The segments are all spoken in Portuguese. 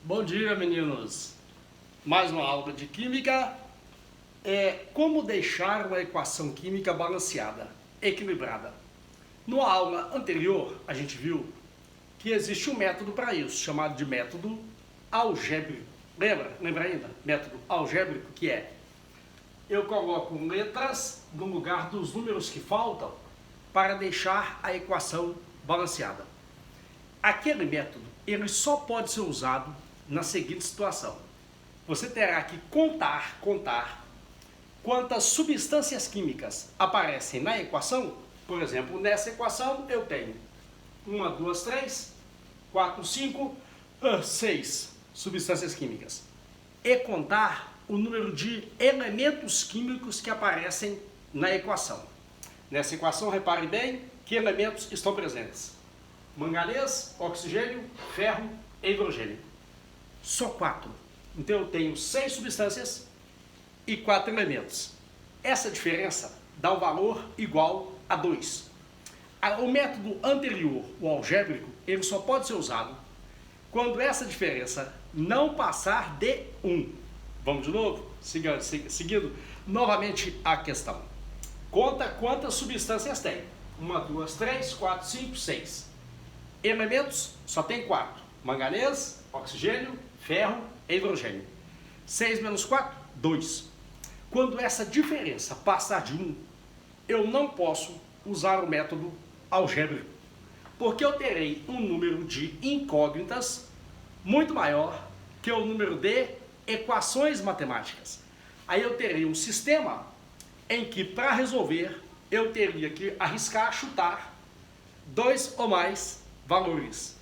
Bom dia, meninos. Mais uma aula de química. Como deixar uma equação química balanceada, equilibrada. Na aula anterior, a gente viu que existe um método para isso, chamado de método algébrico. Lembra ainda? Método algébrico, que é: eu coloco letras no lugar dos números que faltam para deixar a equação balanceada. Aquele método, ele só pode ser usado na seguinte situação: você terá que contar quantas substâncias químicas aparecem na equação. Por exemplo, nessa equação eu tenho 1, 2, 3, 4, 5, 6 substâncias químicas. E contar o número de elementos químicos que aparecem na equação. Nessa equação, repare bem que elementos estão presentes: manganês, oxigênio, ferro e hidrogênio. Só 4. Então eu tenho 6 substâncias e 4 elementos. Essa diferença dá um valor igual a 2. O método anterior, o algébrico, ele só pode ser usado quando essa diferença não passar de 1. Vamos de novo? Seguindo novamente a questão. Conta quantas substâncias tem. 1, 2, 3, 4, 5, 6. Elementos só tem 4. Manganês, oxigênio, ferro e hidrogênio. 6 menos 4, 2. Quando essa diferença passar de 1, eu não posso usar o método algébrico, porque eu terei um número de incógnitas muito maior que o número de equações matemáticas. Aí eu terei um sistema em que, para resolver, eu teria que arriscar chutar 2 ou mais valores.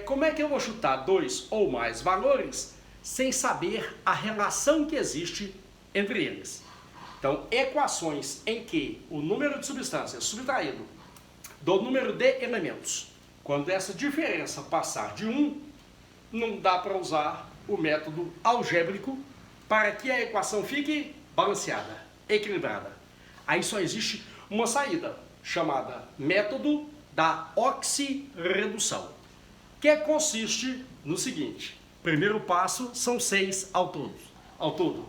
Como é que eu vou chutar 2 ou mais valores sem saber a relação que existe entre eles? Então, equações em que o número de substâncias subtraído do número de elementos, quando essa diferença passar de 1, não dá para usar o método algébrico para que a equação fique balanceada, equilibrada. Aí só existe uma saída, chamada método da oxirredução, que consiste no seguinte: primeiro passo, são 6 ao todo.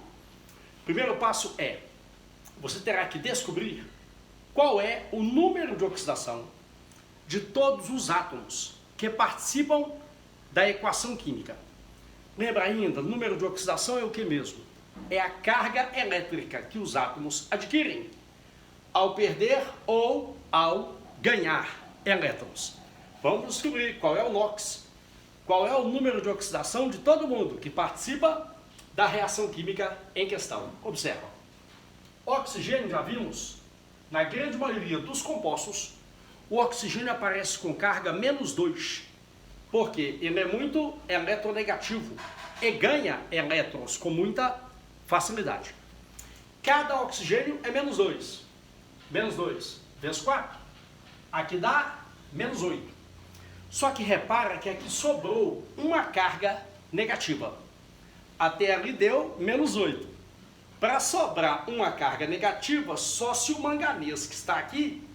Primeiro passo é: você terá que descobrir qual é o número de oxidação de todos os átomos que participam da equação química. Lembra ainda, o número de oxidação é o que mesmo? É a carga elétrica que os átomos adquirem ao perder ou ao ganhar elétrons. Vamos descobrir qual é o NOx, qual é o número de oxidação de todo mundo que participa da reação química em questão. Observa. Oxigênio, já vimos, na grande maioria dos compostos, o oxigênio aparece com carga -2, porque ele é muito eletronegativo e ganha elétrons com muita facilidade. Cada oxigênio é -2. -2 vezes 4, aqui dá -8. Só que repara que aqui sobrou uma carga negativa. Até ali deu -8. Para sobrar uma carga negativa, só se o manganês que está aqui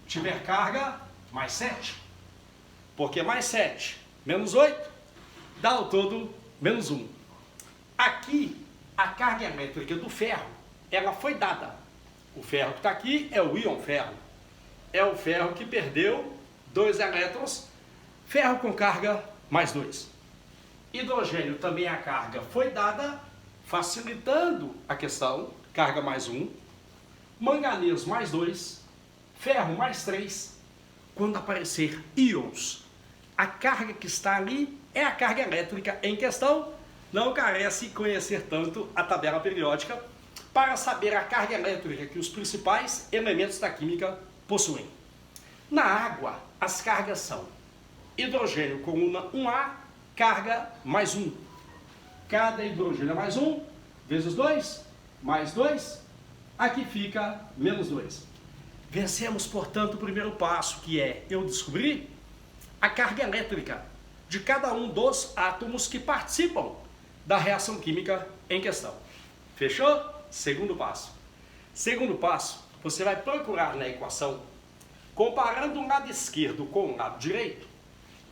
tiver carga +7. Porque +7 menos 8 dá ao todo -1. Aqui, a carga elétrica do ferro, ela foi dada. O ferro que está aqui é o íon ferro. É o ferro que perdeu 2 elétrons, ferro com carga +2. Hidrogênio também, a carga foi dada, facilitando a questão, carga +1. Manganês +2, ferro +3. Quando aparecer íons, a carga que está ali é a carga elétrica em questão. Não carece conhecer tanto a tabela periódica para saber a carga elétrica que os principais elementos da química possuem. Na água, as cargas são: hidrogênio coluna 1A, carga +1. Cada hidrogênio é +1, vezes 2, +2, aqui fica -2. Vencemos, portanto, o primeiro passo, que é eu descobrir a carga elétrica de cada um dos átomos que participam da reação química em questão. Fechou? Segundo passo. Segundo passo, você vai procurar na equação, comparando o lado esquerdo com o lado direito,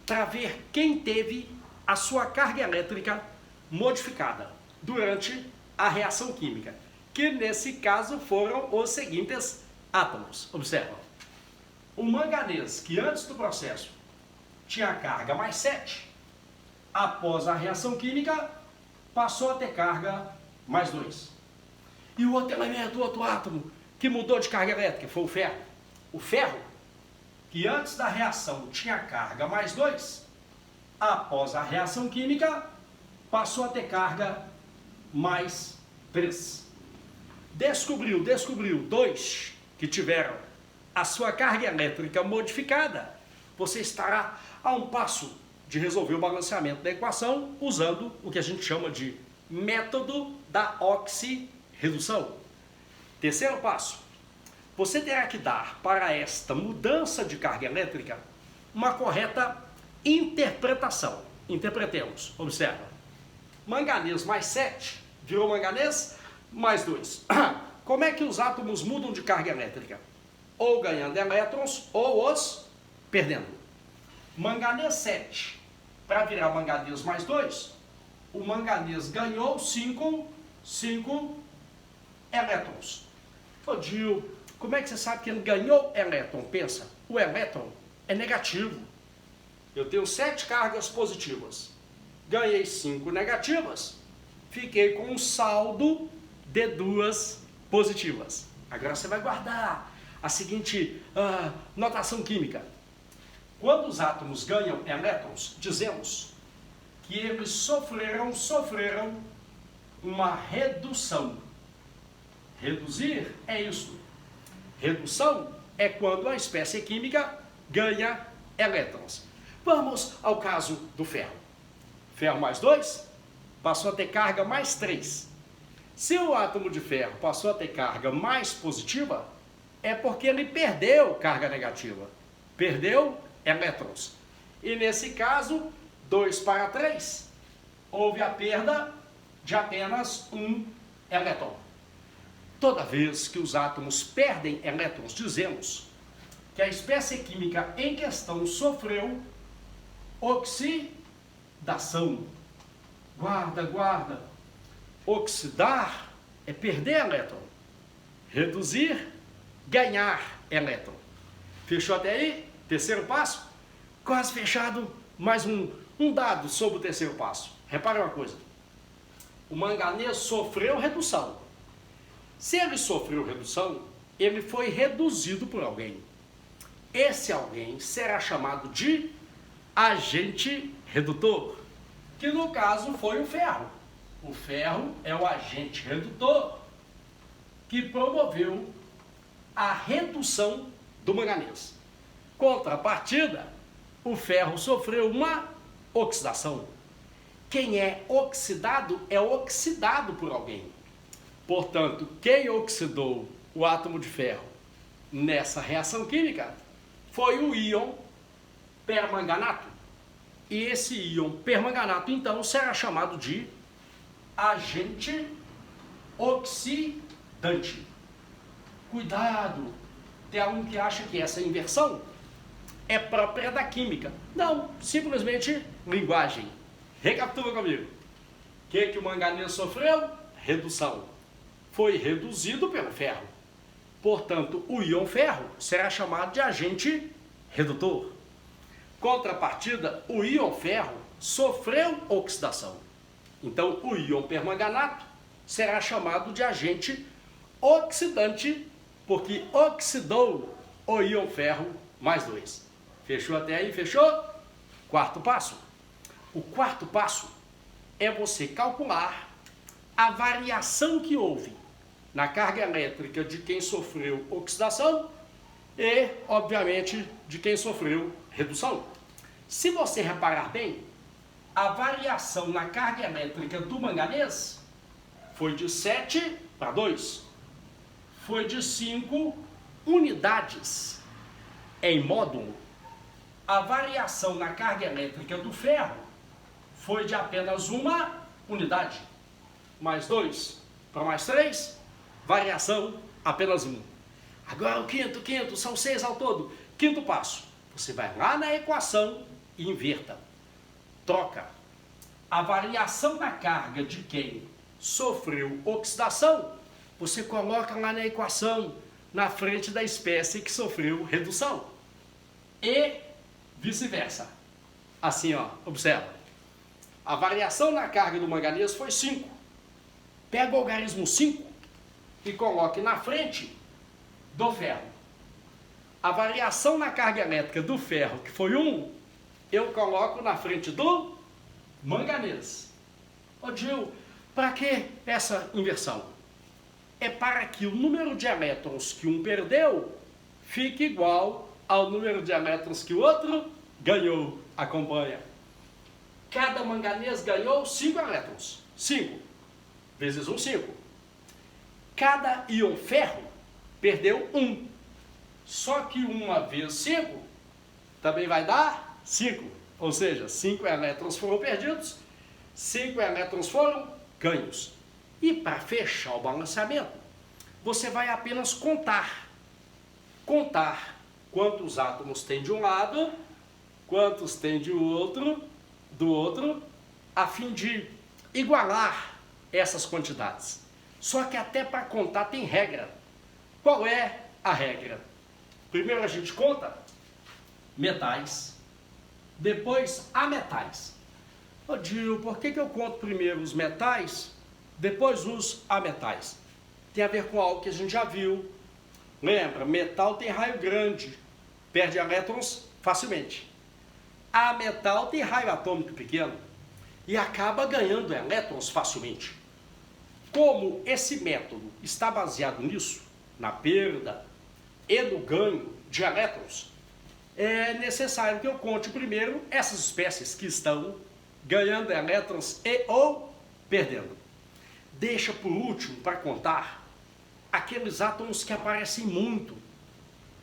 para ver quem teve a sua carga elétrica modificada durante a reação química, que nesse caso foram os seguintes átomos. Observa, o manganês, que antes do processo tinha carga mais 7, após a reação química passou a ter carga mais 2. E o outro elemento, o outro átomo que mudou de carga elétrica foi o ferro. O ferro, que antes da reação tinha carga mais 2, após a reação química passou a ter carga mais 3. Descobriu 2 que tiveram a sua carga elétrica modificada. Você estará a um passo de resolver o balanceamento da equação usando o que a gente chama de método da oxirredução. Terceiro passo, você terá que dar para esta mudança de carga elétrica uma correta interpretação. Interpretemos, observa, manganês mais 7 virou manganês mais 2. Como é que os átomos mudam de carga elétrica? Ou ganhando elétrons ou os perdendo. Manganês 7 para virar manganês mais 2, o manganês ganhou 5 elétrons. Ô Gil, como é que você sabe que ele ganhou elétron? Pensa, o elétron é negativo. Eu tenho 7 cargas positivas, ganhei 5 negativas, fiquei com um saldo de 2 positivas. Agora você vai guardar a seguinte notação química. Quando os átomos ganham elétrons, dizemos que eles sofreram uma redução. Reduzir é isso. Redução é quando a espécie química ganha elétrons. Vamos ao caso do ferro. Ferro mais 2 passou a ter carga mais 3. Se o átomo de ferro passou a ter carga mais positiva, é porque ele perdeu carga negativa. Perdeu elétrons. E nesse caso, 2 para 3, houve a perda de apenas um elétron. Toda vez que os átomos perdem elétrons, dizemos que a espécie química em questão sofreu oxidação. Guarda. Oxidar é perder elétron. Reduzir, ganhar elétron. Fechou até aí? Terceiro passo? Quase fechado. Mais um dado sobre o terceiro passo. Repare uma coisa. O manganês sofreu redução. Se ele sofreu redução, ele foi reduzido por alguém. Esse alguém será chamado de agente redutor, que no caso foi o ferro. O ferro é o agente redutor que promoveu a redução do manganês. Contrapartida, o ferro sofreu uma oxidação. Quem é oxidado é oxidado por alguém. Portanto, quem oxidou o átomo de ferro nessa reação química foi o íon permanganato. E esse íon permanganato, então, será chamado de agente oxidante. Cuidado! Tem aluno que acha que essa inversão é própria da química. Não, simplesmente linguagem. Recapitula comigo. O que o manganês sofreu? Redução. Foi reduzido pelo ferro. Portanto, o íon ferro será chamado de agente redutor. Contrapartida, o íon ferro sofreu oxidação. Então, o íon permanganato será chamado de agente oxidante, porque oxidou o íon ferro mais 2. Fechou até aí? Fechou? Quarto passo. O quarto passo é você calcular a variação que houve na carga elétrica de quem sofreu oxidação e, obviamente, de quem sofreu redução. Se você reparar bem, a variação na carga elétrica do manganês foi de 7 para 2. Foi de 5 unidades em módulo. A variação na carga elétrica do ferro foi de apenas uma unidade. Mais 2 para mais 3, variação apenas 1. Agora o quinto, são 6 ao todo. Quinto passo, você vai lá na equação e inverta. Troca a variação na carga de quem sofreu oxidação, você coloca lá na equação, na frente da espécie que sofreu redução. E vice-versa. Assim, ó, observa. A variação na carga do manganês foi 5. Pega o algarismo 5 e coloque na frente do ferro. A variação na carga elétrica do ferro, que foi 1, eu coloco na frente do manganês. Ô Gil, para que essa inversão? É para que o número de elétrons que um perdeu fique igual ao número de elétrons que o outro ganhou. Acompanha. Cada manganês ganhou 5 elétrons. 5 vezes 1, 5. Cada íon ferro perdeu 1. Só que 1 vezes 5 também vai dar 5. Ou seja, 5 elétrons foram perdidos, 5 elétrons foram ganhos. E para fechar o balanceamento, você vai apenas contar. Contar quantos átomos tem de um lado, quantos tem do outro, a fim de igualar essas quantidades. Só que até para contar tem regra. Qual é a regra? Primeiro a gente conta metais, depois ametais. Ô Gil, por que eu conto primeiro os metais, depois os ametais? Tem a ver com algo que a gente já viu. Lembra, metal tem raio grande, perde elétrons facilmente. Ametal tem raio atômico pequeno e acaba ganhando elétrons facilmente. Como esse método está baseado nisso, na perda e no ganho de elétrons, é necessário que eu conte primeiro essas espécies que estão ganhando elétrons e ou perdendo. Deixa por último para contar aqueles átomos que aparecem muito,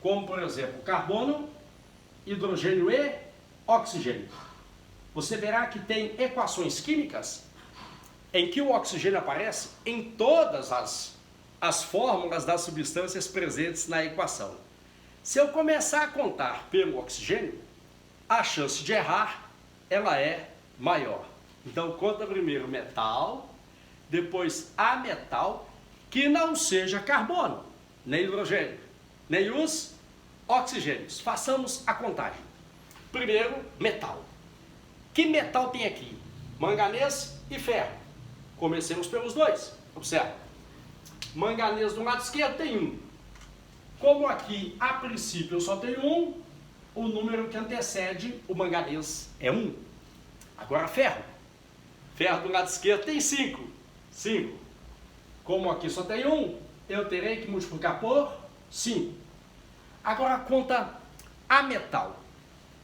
como por exemplo carbono, hidrogênio e oxigênio. Você verá que tem equações químicas em que o oxigênio aparece em todas as fórmulas das substâncias presentes na equação. Se eu começar a contar pelo oxigênio, a chance de errar ela é maior. Então conta primeiro metal, depois ametal, que não seja carbono, nem hidrogênio, nem os oxigênios. Façamos a contagem. Primeiro, metal. Que metal tem aqui? Manganês e ferro. Comecemos pelos dois. Observa. Manganês do lado esquerdo tem 1. Como aqui, a princípio, eu só tenho 1, o número que antecede o manganês é 1. Agora, ferro. Ferro do lado esquerdo tem 5. 5. Como aqui só tem 1, eu terei que multiplicar por 5. Agora, conta ametal.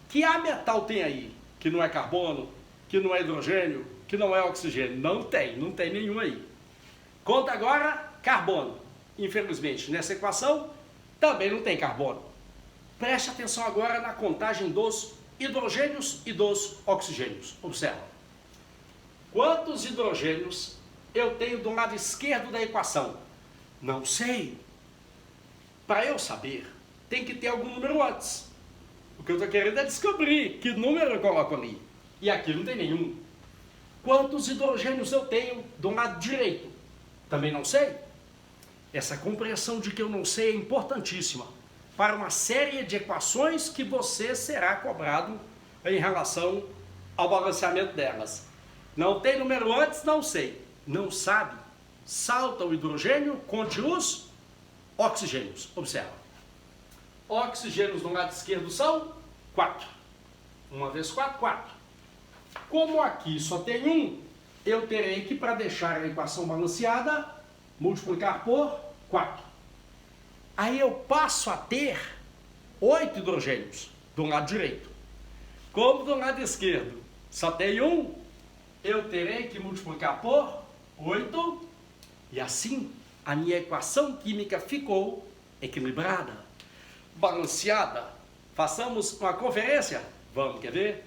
Que ametal tem aí? Que não é carbono, que não é hidrogênio, que não é oxigênio? Não tem nenhum aí. Conta agora carbono. Infelizmente, nessa equação, também não tem carbono. Preste atenção agora na contagem dos hidrogênios e dos oxigênios. Observa. Quantos hidrogênios eu tenho do lado esquerdo da equação? Não sei. Para eu saber, tem que ter algum número antes. O que eu estou querendo é descobrir que número eu coloco ali. E aqui não tem nenhum. Quantos hidrogênios eu tenho do lado direito? Também não sei. Essa compreensão de que eu não sei é importantíssima para uma série de equações que você será cobrado em relação ao balanceamento delas. Não tem número antes? Não sei. Não sabe? Salta o hidrogênio, conte os oxigênios. Observa. Oxigênios do lado esquerdo são 4. 1 vezes 4, 4. Como aqui só tem 1, eu terei que, para deixar a equação balanceada, multiplicar por 4. Aí eu passo a ter 8 hidrogênios do lado direito. Como do lado esquerdo só tem 1, eu terei que multiplicar por 8. E assim a minha equação química ficou equilibrada, balanceada. Façamos uma conferência? Vamos, quer ver?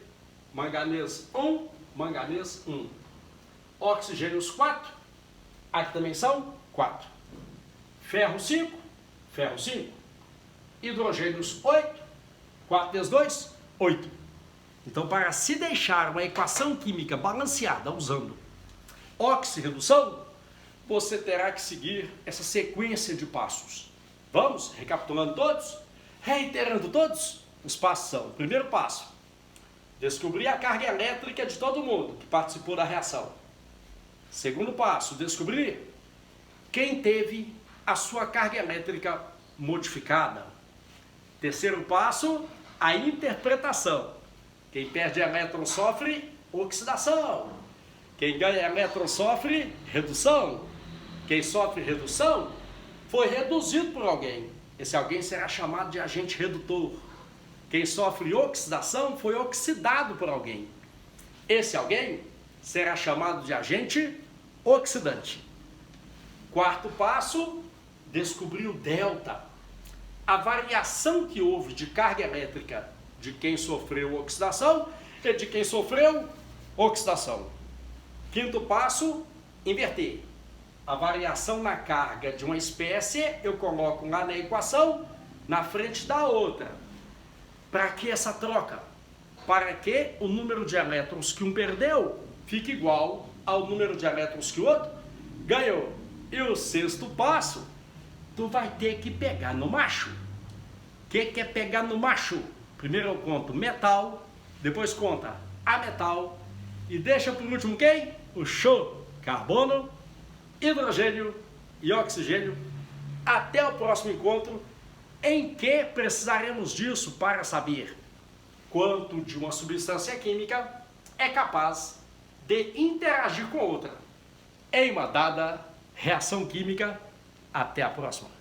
Manganês 1, manganês 1. Oxigênios 4, aqui também são 4. Ferro 5, ferro 5. Hidrogênios 8, 4 vezes 2, 8. Então, para se deixar uma equação química balanceada usando oxirredução, você terá que seguir essa sequência de passos. Vamos? Recapitulando todos? Reiterando todos? Os passos são: primeiro passo, descobrir a carga elétrica de todo mundo que participou da reação. Segundo passo, descobrir quem teve a sua carga elétrica modificada. Terceiro passo, a interpretação. Quem perde elétron sofre oxidação. Quem ganha elétron sofre redução. Quem sofre redução foi reduzido por alguém. Esse alguém será chamado de agente redutor. Quem sofre oxidação foi oxidado por alguém. Esse alguém será chamado de agente oxidante. Quarto passo, descobrir o delta. A variação que houve de carga elétrica de quem sofreu oxidação e de quem sofreu oxidação. Quinto passo, inverter. A variação na carga de uma espécie eu coloco lá na equação, na frente da outra. Para que essa troca? Para que o número de elétrons que um perdeu fique igual ao número de elétrons que o outro ganhou. E o sexto passo, tu vai ter que pegar no macho. O que é pegar no macho? Primeiro eu conto metal, depois conta ametal e deixa por último quem? O show, carbono, hidrogênio e oxigênio. Até o próximo encontro, em que precisaremos disso para saber quanto de uma substância química é capaz de interagir com outra em uma dada reação química. Até a próxima.